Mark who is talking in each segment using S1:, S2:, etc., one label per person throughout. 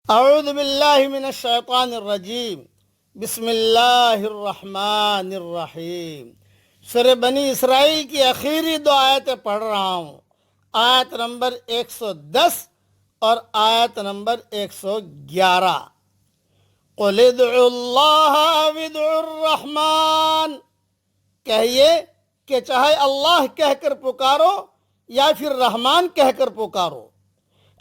S1: اعوذ باللہ من الشیطان الرجیم، بسم اللہ الرحمن الرحیم۔ سورہ بنی اسرائیل کی آخری دو آیتیں پڑھ رہا ہوں، آیت نمبر 110 اور آیت نمبر 111۔ قُلِ ادْعُوا اللَّهَ أَوِ ادْعُوا الرَّحْمَٰنَ، کہیے کہ چاہے اللہ کہہ کر پکارو یا پھر رحمان کہہ کر پکارو۔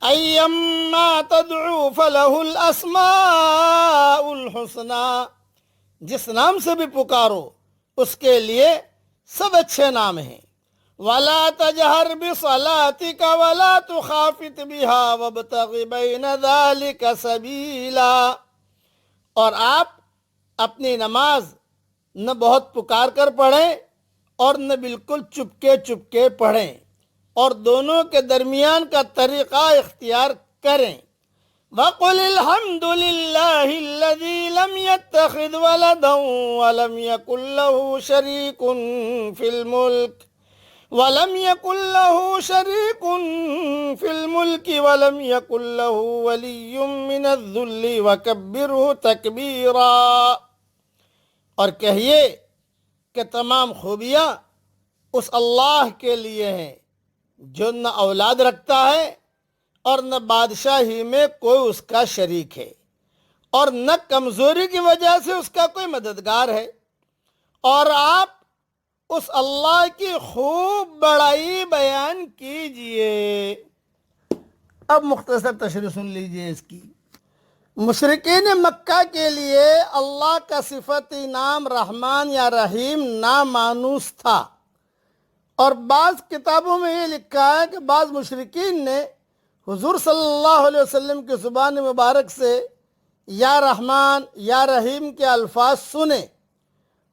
S1: ایما تدعو فلہ الاسماء الحسنى، جس نام سے بھی پکارو اس کے لیے سب اچھے نام ہیں۔ ولا تجہر بصلاتک ولا تخافت بها وابتغ بین ذلک سبیلا، اور آپ اپنی نماز نہ بہت پکار کر پڑھیں اور نہ بالکل چپکے چپکے پڑھیں، اور دونوں کے درمیان کا طریقہ اختیار کریں۔ وَقُلِ الْحَمْدُ لِلَّهِ الَّذِي لَمْ يَتَّخِذْ وَلَدًا وَلَمْ يَكُنْ لَهُ شَرِيكٌ فِي الْمُلْكِ وَلَمْ يَكُنْ لَهُ وَلِيٌّ مِّنَ الذُّلِّ وَكَبِّرْهُ تَكْبِيرًا، اور کہیے کہ تمام خوبیاں اس اللہ کے لیے ہیں جو نہ اولاد رکھتا ہے اور نہ بادشاہی میں کوئی اس کا شریک ہے، اور نہ کمزوری کی وجہ سے اس کا کوئی مددگار ہے، اور آپ اس اللہ کی خوب بڑائی بیان کیجئے۔ اب مختصر تشریح سن لیجئے اس کی۔ مشرکین مکہ کے لیے اللہ کا صفتی نام رحمان یا رحیم نامانوس تھا، اور بعض کتابوں میں یہ لکھا ہے کہ بعض مشرکین نے حضور صلی اللہ علیہ وسلم کی زبان مبارک سے یا رحمان یا رحیم کے الفاظ سنے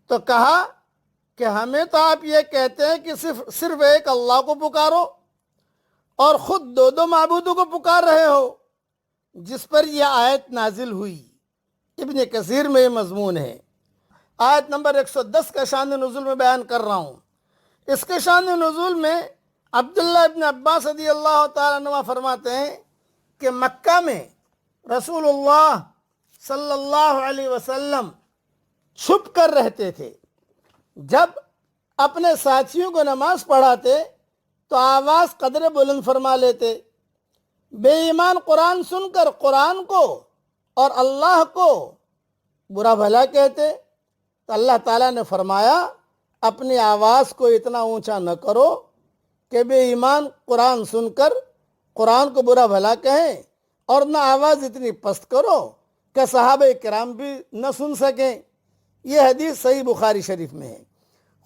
S1: تو کہا کہ ہمیں تو آپ یہ کہتے ہیں کہ صرف ایک اللہ کو پکارو، اور خود دو دو معبودوں کو پکار رہے ہو، جس پر یہ آیت نازل ہوئی۔ ابن کثیر میں یہ مضمون ہے۔ آیت نمبر 110 کا شان نزول میں بیان کر رہا ہوں۔ اس کے شان نزول میں عبداللہ ابن عباس رضی اللہ تعالیٰ عنہ فرماتے ہیں کہ مکہ میں رسول اللہ صلی اللہ علیہ وسلم چھپ کر رہتے تھے۔ جب اپنے ساتھیوں کو نماز پڑھاتے تو آواز قدر بلند فرما لیتے۔ بے ایمان قرآن سن کر قرآن کو اور اللہ کو برا بھلا کہتے تو اللہ تعالیٰ نے فرمایا اپنی آواز کو اتنا اونچا نہ کرو کہ بے ایمان قرآن سن کر قرآن کو برا بھلا کہیں، اور نہ آواز اتنی پست کرو کہ صحابہ کرام بھی نہ سن سکیں۔ یہ حدیث صحیح بخاری شریف میں ہے۔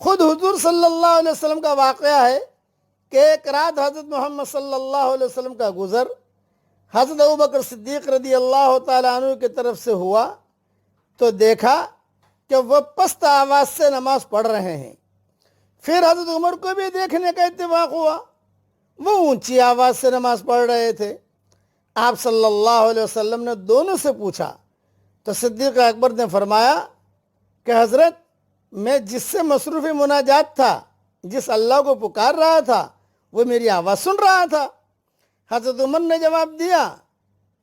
S1: خود حضور صلی اللہ علیہ وسلم کا واقعہ ہے کہ ایک رات حضرت محمد صلی اللہ علیہ وسلم کا گزر حضرت ابوبکر صدیق رضی اللہ تعالیٰ عنہ کی طرف سے ہوا تو دیکھا کہ وہ پست آواز سے نماز پڑھ رہے ہیں۔ پھر حضرت عمر کو بھی دیکھنے کا اتفاق ہوا، وہ اونچی آواز سے نماز پڑھ رہے تھے۔ آپ صلی اللہ علیہ وسلم نے دونوں سے پوچھا تو صدیق اکبر نے فرمایا کہ حضرت میں جس سے مصروف مناجات تھا، جس اللہ کو پکار رہا تھا، وہ میری آواز سن رہا تھا۔ حضرت عمر نے جواب دیا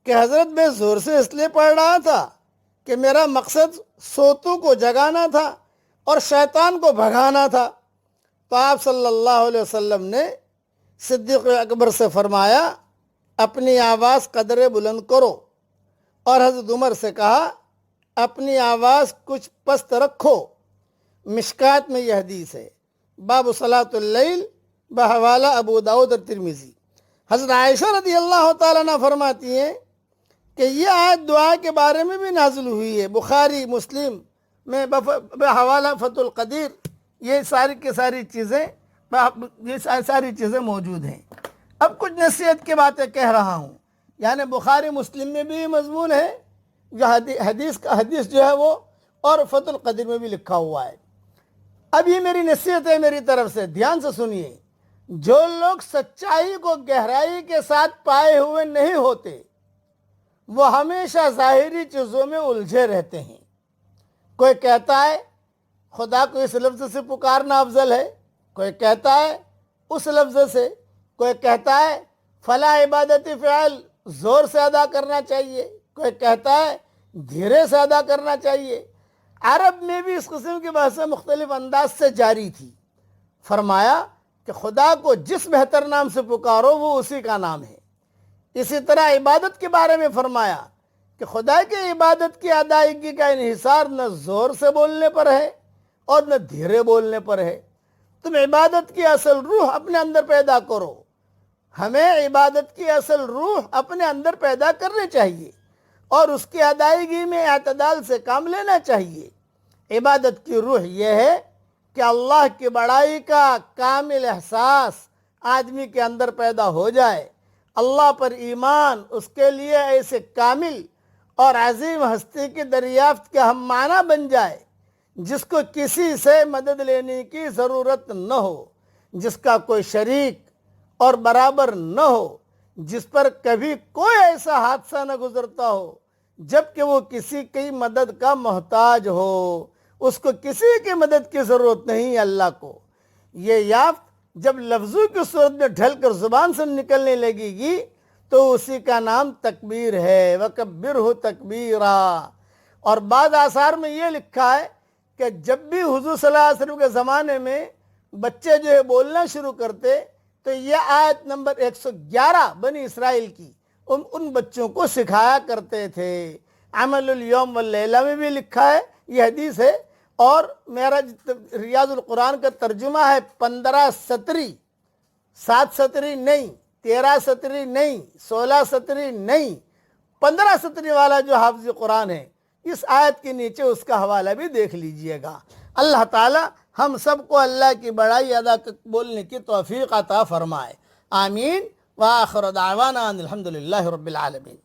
S1: کہ حضرت میں زور سے اس لیے پڑھ رہا تھا کہ میرا مقصد سوتوں کو جگانا تھا اور شیطان کو بھگانا تھا۔ تو آپ صلی اللہ علیہ وسلم نے صدیق اکبر سے فرمایا اپنی آواز قدر بلند کرو، اور حضرت عمر سے کہا اپنی آواز کچھ پست رکھو۔ مشکات میں یہ حدیث ہے، باب صلاۃ اللیل بحوالہ ابو داؤد اور ترمذی۔ حضرت عائشہ رضی اللہ تعالیٰ عنہ فرماتی ہیں کہ یہ آیت دعا کے بارے میں بھی نازل ہوئی ہے۔ بخاری مسلم میں بحوالہ فتح القدیر یہ ساری کی ساری چیزیں موجود ہیں۔ اب کچھ نصیحت کی باتیں کہہ رہا ہوں، یعنی بخاری مسلم میں بھی مضمون ہے جو حدیث جو ہے وہ، اور فتح القدیر میں بھی لکھا ہوا ہے۔ اب یہ میری نصیحت ہے میری طرف سے، دھیان سے سنیے۔ جو لوگ سچائی کو گہرائی کے ساتھ پائے ہوئے نہیں ہوتے وہ ہمیشہ ظاہری چیزوں میں الجھے رہتے ہیں۔ کوئی کہتا ہے خدا کو اس لفظ سے پکارنا افضل ہے، کوئی کہتا ہے اس لفظ سے، کوئی کہتا ہے فلاں عبادتی فعل زور سے ادا کرنا چاہیے، کوئی کہتا ہے دھیرے سے ادا کرنا چاہیے۔ عرب میں بھی اس قسم کی بحثیں مختلف انداز سے جاری تھی۔ فرمایا کہ خدا کو جس بہتر نام سے پکارو وہ اسی کا نام ہے۔ اسی طرح عبادت کے بارے میں فرمایا کہ خدا کی عبادت کی ادائیگی کا انحصار نہ زور سے بولنے پر ہے اور نہ دھیرے بولنے پر ہے۔ تم عبادت کی اصل روح اپنے اندر پیدا کرو۔ ہمیں عبادت کی اصل روح اپنے اندر پیدا کرنی چاہیے اور اس کی ادائیگی میں اعتدال سے کام لینا چاہیے۔ عبادت کی روح یہ ہے کہ اللہ کی بڑائی کا کامل احساس آدمی کے اندر پیدا ہو جائے، اللہ پر ایمان اس کے لیے ایسے کامل اور عظیم ہستی کی دریافت کا ہم معنی بن جائے جس کو کسی سے مدد لینے کی ضرورت نہ ہو، جس کا کوئی شریک اور برابر نہ ہو، جس پر کبھی کوئی ایسا حادثہ نہ گزرتا ہو جبکہ وہ کسی کی مدد کا محتاج ہو، اس کو کسی کی مدد کی ضرورت نہیں اللہ کو۔ یہ یافت جب لفظوں کی صورت میں ڈھل کر زبان سے نکلنے لگے گی تو اسی کا نام تکبیر ہے، وَكَبِّرْهُ تَكْبِيرًا۔ اور بعض آثار میں یہ لکھا ہے کہ جب بھی حضور صلی اللہ علیہ وسلم کے زمانے میں بچے جو ہے بولنا شروع کرتے تو یہ آیت نمبر 111 بنی اسرائیل کی ان بچوں کو سکھایا کرتے تھے۔ عمل الیوم واللیلہ میں بھی لکھا ہے، یہ حدیث ہے، اور میرا ریاض القرآن کا ترجمہ ہے 15 سطری، 7 سطری نہیں، 13 سطری نہیں، 16 سطری نہیں، 15 سطری والا جو حافظ قرآن ہے، اس آیت کے نیچے اس کا حوالہ بھی دیکھ لیجئے گا۔ اللہ تعالی ہم سب کو اللہ کی بڑائی ادا بولنے کی توفیق عطا فرمائے، آمین۔ وآخر دعوانا ان الحمدللہ رب العالمین۔